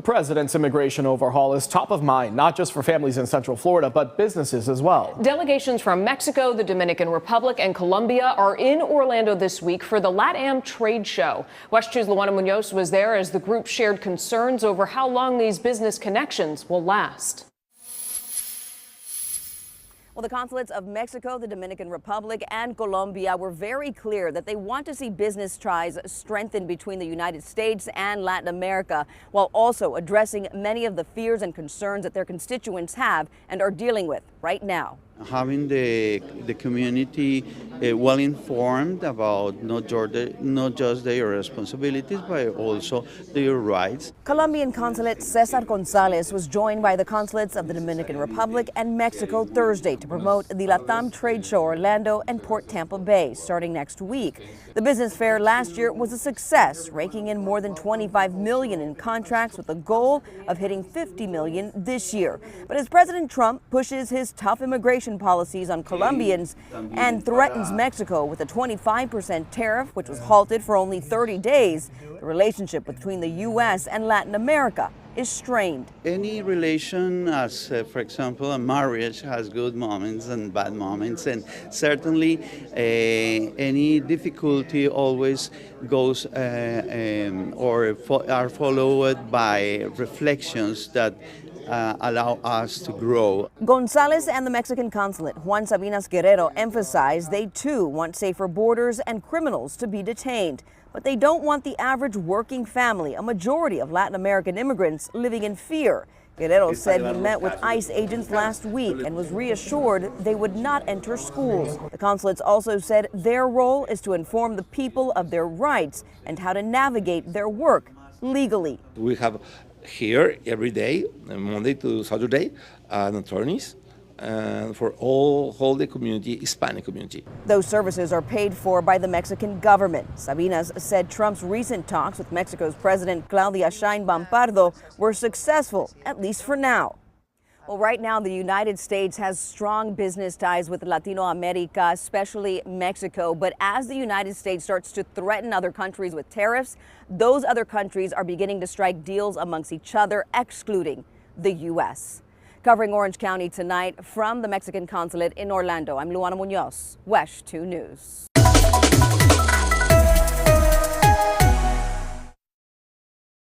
president's immigration overhaul is top of mind, not just for families in Central Florida, but businesses as well. Delegations from Mexico, the Dominican Republic, and Colombia are in Orlando this week for the LatAm trade show. WESH 2's Luana Munoz was there as the group shared concerns over how long these business connections will last. Well, the consulates of Mexico, the Dominican Republic, and Colombia were very clear that they want to see business ties strengthened between the United States and Latin America, while also addressing many of the fears and concerns that their constituents have and are dealing with right now. Having the community well informed about not just their responsibilities, but also their rights. Colombian Consulate Cesar Gonzalez was joined by the consulates of the Dominican Republic and Mexico Thursday to promote the LATAM Trade Show Orlando and Port Tampa Bay starting next week. The business fair last year was a success, raking in more than $25 million in contracts with a goal of hitting $50 million this year. But as President Trump pushes his tough immigration policies on Colombians and threatens Mexico with a 25% tariff, which was halted for only 30 days, the relationship between the U.S. and Latin America is strained. Any relation, as for example, a marriage has good moments and bad moments, and certainly any difficulty always goes or are followed by reflections that allow us to grow. Gonzalez and the Mexican consulate, Juan Sabinas Guerrero, emphasized they too want safer borders and criminals to be detained. But they don't want the average working family, a majority of Latin American immigrants, living in fear. Guerrero said he met with ICE agents last week and was reassured they would not enter schools. The consulates also said their role is to inform the people of their rights and how to navigate their work legally. We have here every day, Monday to Saturday, attorneys for all the community, Hispanic community. Those services are paid for by the Mexican government. Sabinas said Trump's recent talks with Mexico's President Claudia Sheinbaum Pardo were successful, at least for now. Well, right now, the United States has strong business ties with Latino America, especially Mexico. But as the United States starts to threaten other countries with tariffs, those other countries are beginning to strike deals amongst each other, excluding the U.S. Covering Orange County tonight from the Mexican consulate in Orlando, I'm Luana Munoz, WESH 2 News.